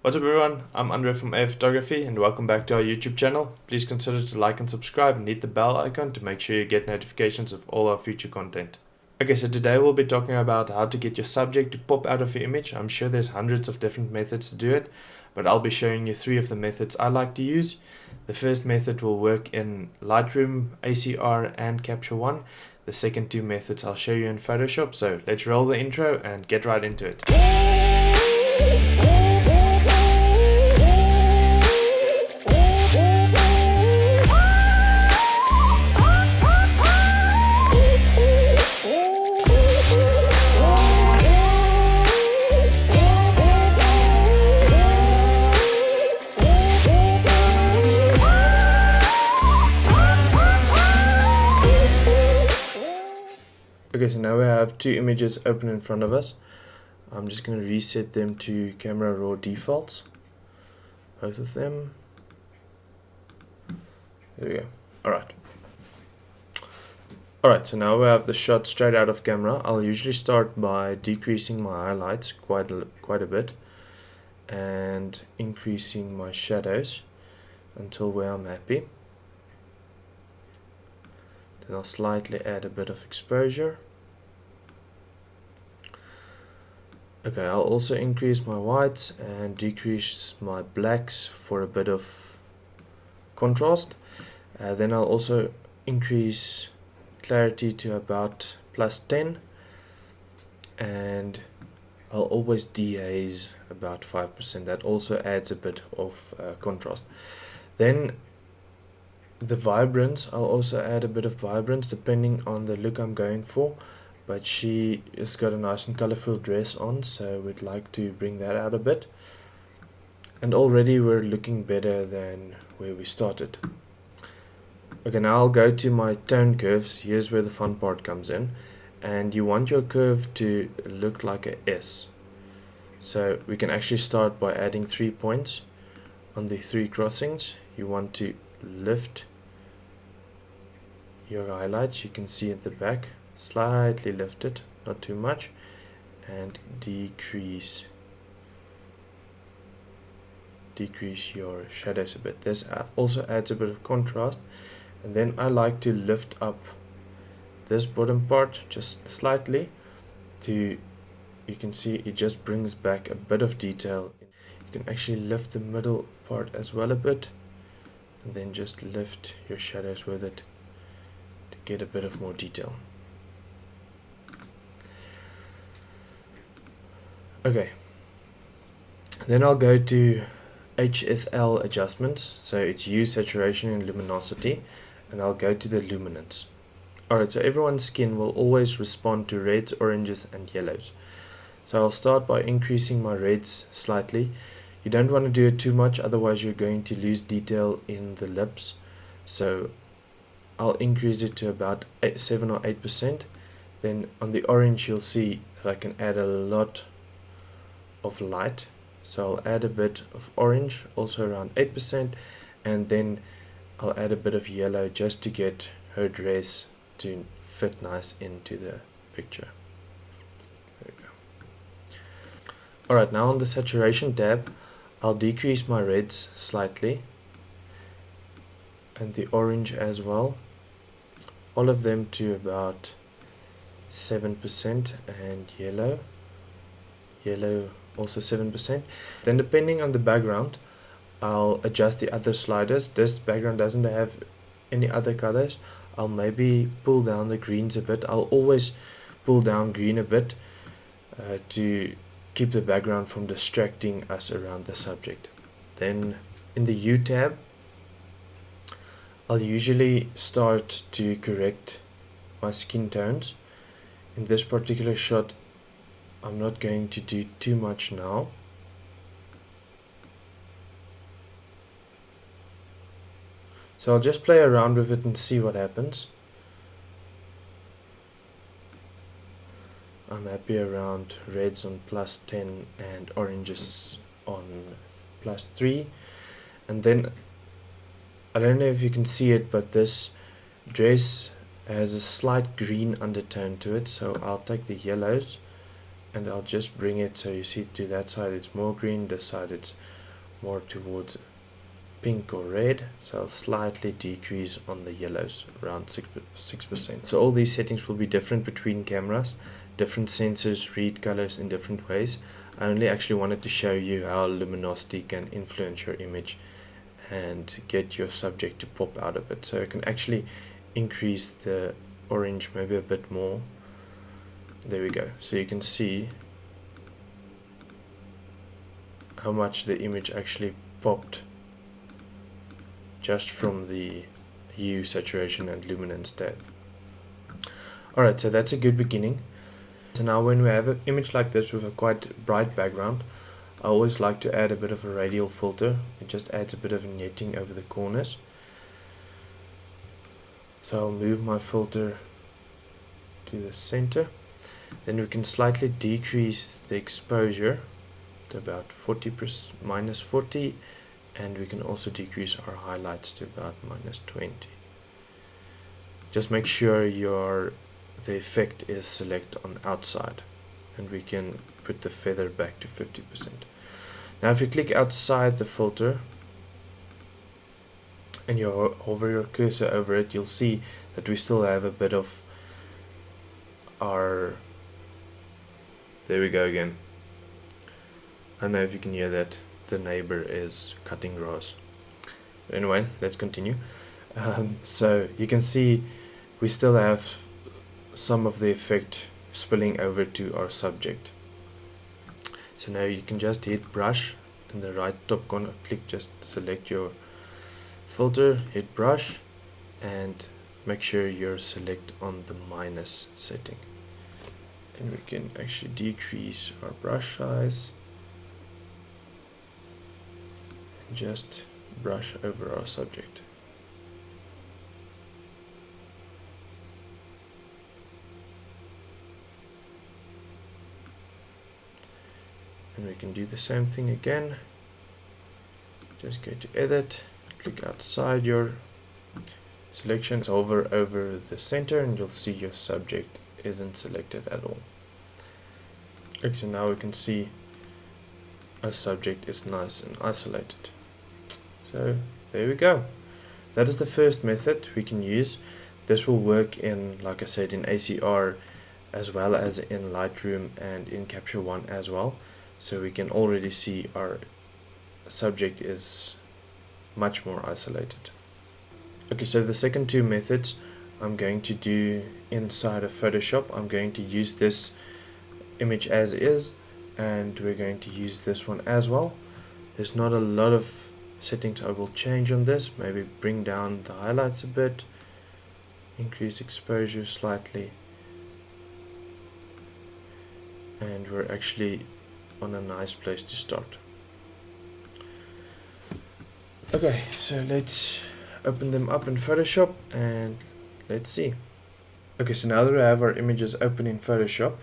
What's up everyone, I'm Andre from AF Photography and welcome back to our YouTube channel. Please consider to like and subscribe and hit the bell icon to make sure you get notifications of all our future content. Okay, so today we'll be talking about how to get your subject to pop out of your image. I'm sure there's hundreds of different methods to do it, but I'll be showing you 3 of the methods I like to use. The first method will work in Lightroom, ACR and Capture One. The second 2 methods I'll show you in Photoshop, so let's roll the intro and get right into it. Okay, so now we have 2 images open in front of us. I'm just going to reset them to camera raw defaults, both of them. There we go. Alright, so now we have the shot straight out of camera. I'll usually start by decreasing my highlights quite a bit and increasing my shadows until where I'm happy. Then I'll slightly add a bit of exposure. Okay, I'll also increase my whites and decrease my blacks for a bit of contrast. Then I'll also increase clarity to about +10, and I'll always dehaze about 5%. That also adds a bit of contrast. Then the vibrance, I'll also add a bit of vibrance depending on the look I'm going for, but she has got a nice and colorful dress on, so we'd like to bring that out a bit. And already we're looking better than where we started. Okay, now I'll go to my tone curves. Here's where the fun part comes in, and you want your curve to look like a S. So we can actually start by adding 3 points on the 3 crossings. You want to lift your highlights, you can see at the back, slightly lift it, not too much, and decrease your shadows a bit. This also adds a bit of contrast. And then I like to lift up this bottom part just slightly to, you can see it just brings back a bit of detail. You can actually lift the middle part as well a bit, and then just lift your shadows with it to get a bit of more detail. Okay, then I'll go to HSL adjustments, so it's hue, saturation and luminosity, and I'll go to the luminance. Alright, so everyone's skin will always respond to reds, oranges and yellows. So I'll start by increasing my reds slightly. You don't want to do it too much, otherwise you're going to lose detail in the lips. So I'll increase it to about 7 or 8%. Then on the orange you'll see that I can add a lot of light. So I'll add a bit of orange, also around 8%, and then I'll add a bit of yellow just to get her dress to fit nice into the picture. There we go. Alright, now on the saturation tab, I'll decrease my reds slightly and the orange as well, all of them to about 7%, and yellow also 7%. Then depending on the background, I'll adjust the other sliders. This background doesn't have any other colors. I'll maybe pull down the greens a bit. I'll always pull down green a bit to keep the background from distracting us around the subject. Then in the hue tab, I'll usually start to correct my skin tones. In this particular shot, I'm not going to do too much now. So I'll just play around with it and see what happens. I'm happy around reds on +10 and oranges on +3. And then, I don't know if you can see it, but this dress has a slight green undertone to it, so I'll take the yellows and I'll just bring it so you see to that side it's more green, this side it's more towards pink or red, so I'll slightly decrease on the yellows, around 6%. So all these settings will be different between cameras. Different sensors read colors in different ways. I only actually wanted to show you how luminosity can influence your image and get your subject to pop out of it. So I can actually increase the orange maybe a bit more. There we go. So you can see how much the image actually popped just from the hue, saturation and luminance tab. Alright, so that's a good beginning. So now when we have an image like this with a quite bright background, I always like to add a bit of a radial filter. It just adds a bit of vignetting over the corners. So I'll move my filter to the center. Then we can slightly decrease the exposure to about minus 40, and we can also decrease our highlights to about minus 20. Just make sure the effect is select on outside, and we can put the feather back to 50%. Now if you click outside the filter and you hover your cursor over it, you'll see that we still have a bit of our, there we go again. I don't know if you can hear that, the neighbor is cutting grass. But anyway, let's continue. So you can see we still have some of the effect spilling over to our subject. So now you can just hit brush in the right top corner, click, just select your filter, hit brush, and make sure you're select on the minus setting. And we can actually decrease our brush size and just brush over our subject. And we can do the same thing again. Just go to edit, click outside your selection, hover over the center, and you'll see your subject isn't selected at all. Okay, so now we can see our subject is nice and isolated. So there we go. That is the first method we can use. This will work in, like I said, in ACR as well as in Lightroom and in Capture One as well. So we can already see our subject is much more isolated. Okay, so the second two methods I'm going to do inside of Photoshop. I'm going to use this image as is, and we're going to use this one as well. There's not a lot of settings I will change on this. Maybe bring down the highlights a bit, increase exposure slightly, and we're actually on a nice place to start. Okay, so let's open them up in Photoshop and let's see. Okay, so now that we have our images open in Photoshop,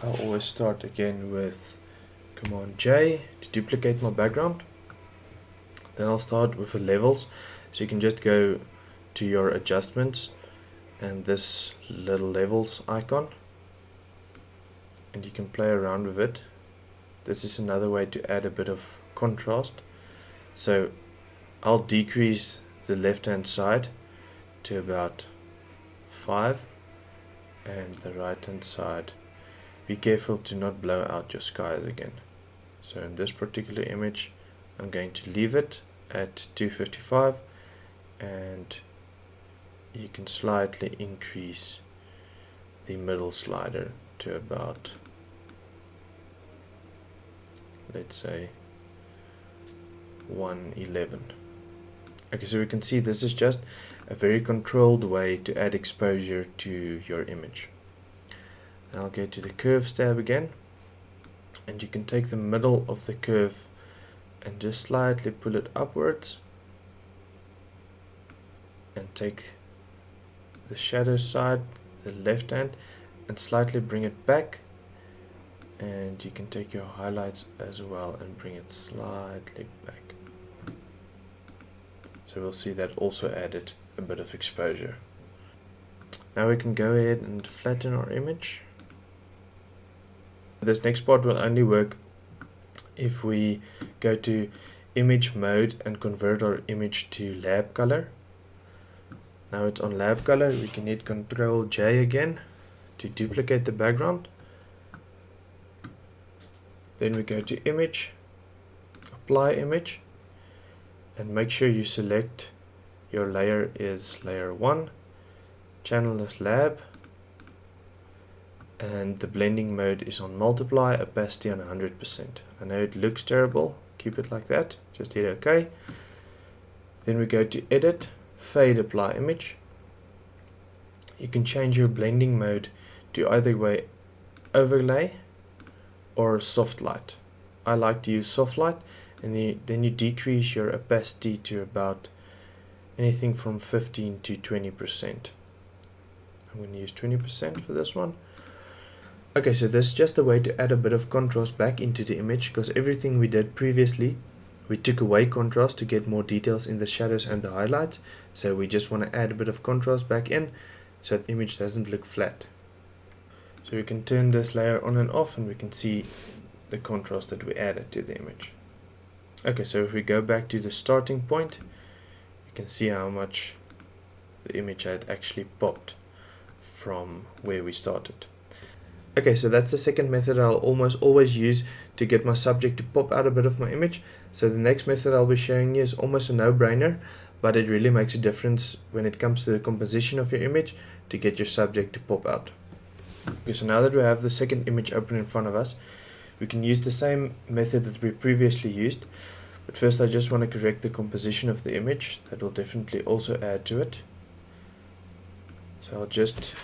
I'll always start again with Command J to duplicate my background. Then I'll start with the levels, so you can just go to your adjustments and this little levels icon, and you can play around with it. This is another way to add a bit of contrast. So I'll decrease the left hand side to about 5 and the right hand side, be careful to not blow out your skies again. So in this particular image I'm going to leave it at 255, and you can slightly increase the middle slider to about, let's say, 111. Okay, so we can see this is just a very controlled way to add exposure to your image. And I'll go to the curves tab again, and you can take the middle of the curve and just slightly pull it upwards, and take the shadow side, the left hand, and slightly bring it back, and you can take your highlights as well and bring it slightly back. So we'll see that also added a bit of exposure. Now we can go ahead and flatten our image. This next part will only work if we go to image mode and convert our image to lab color. Now it's on lab color, we can hit Ctrl J again to duplicate the background. Then we go to image, apply image, and make sure you select your layer is layer 1, channel is lab, and the blending mode is on multiply, opacity on 100%. I know it looks terrible, keep it like that, just hit OK. Then we go to edit, fade, apply image. You can change your blending mode to either way overlay or soft light. I like to use soft light, and then you decrease your opacity to about anything from 15 to 20%. I'm going to use 20% for this one. Okay, so this is just a way to add a bit of contrast back into the image, because everything we did previously, we took away contrast to get more details in the shadows and the highlights. So we just want to add a bit of contrast back in so the image doesn't look flat. So we can turn this layer on and off, and we can see the contrast that we added to the image. Okay, so if we go back to the starting point, you can see how much the image had actually popped from where we started. Okay, so that's the second method I'll almost always use to get my subject to pop out a bit of my image. So the next method I'll be showing you is almost a no-brainer, but it really makes a difference when it comes to the composition of your image to get your subject to pop out. Okay, so now that we have the second image open in front of us, we can use the same method that we previously used, but first I just want to correct the composition of the image. That will definitely also add to it. So I'll just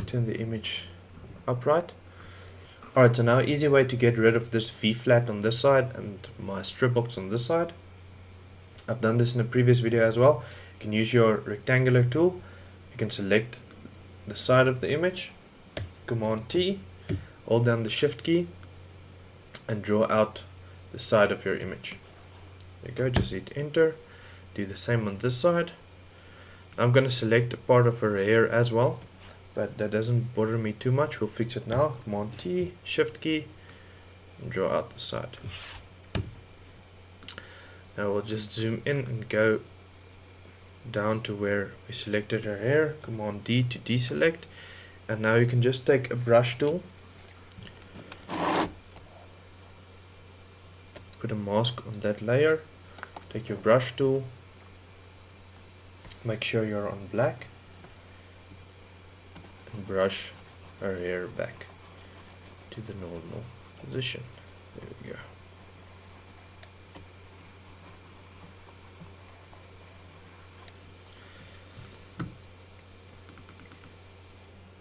turn the image upright. Alright, so now easy way to get rid of this V-flat on this side and my strip box on this side. I've done this in a previous video as well. You can use your rectangular tool. You can select the side of the image, Command T, hold down the Shift key, and draw out the side of your image. There you go, just hit enter. Do the same on this side. I'm going to select a part of her hair as well, but that doesn't bother me too much. We'll fix it now. Command T, Shift key, and draw out the side. Now we'll just zoom in and go down to where we selected her hair. Command D to deselect. And now you can just take a brush tool, put a mask on that layer, take your brush tool, make sure you're on black, and brush our hair back to the normal position. There we go.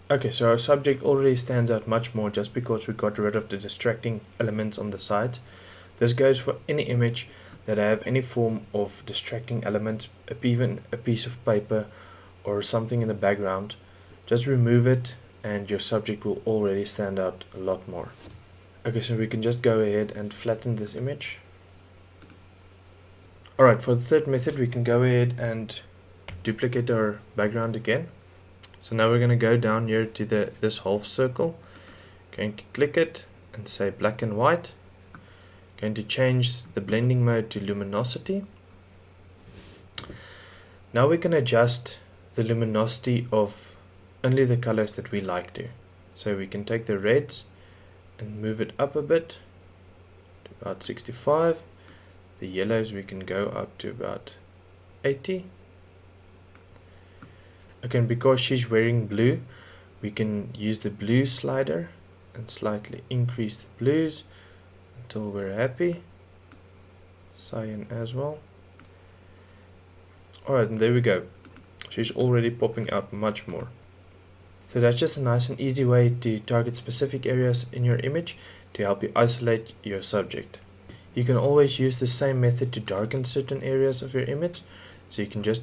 Okay, so our subject already stands out much more just because we got rid of the distracting elements on the sides. This goes for any image that have any form of distracting elements, even a piece of paper or something in the background. Just remove it and your subject will already stand out a lot more. Okay, so we can just go ahead and flatten this image. Alright, for the third method we can go ahead and duplicate our background again. So now we're going to go down here to this half circle, going to click it and say black and white, going to change the blending mode to luminosity. Now we can adjust the luminosity of only the colors that we like to. So we can take the reds and move it up a bit to about 65. The yellows we can go up to about 80. Okay, and because she's wearing blue, we can use the blue slider and slightly increase the blues until we're happy. Cyan as well. Alright, and there we go. She's already popping out much more. So that's just a nice and easy way to target specific areas in your image to help you isolate your subject. You can always use the same method to darken certain areas of your image. So you can just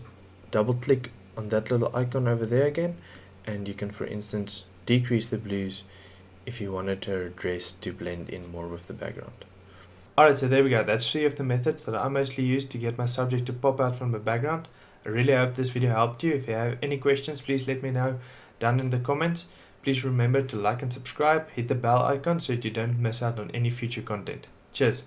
double click on that little icon over there again, and you can, for instance, decrease the blues if you wanted her dress to blend in more with the background. Alright, so there we go. That's 3 of the methods that I mostly use to get my subject to pop out from the background. I really hope this video helped you. If you have any questions, please let me know down in the comments. Please remember to like and subscribe, hit the bell icon so that you don't miss out on any future content. Cheers!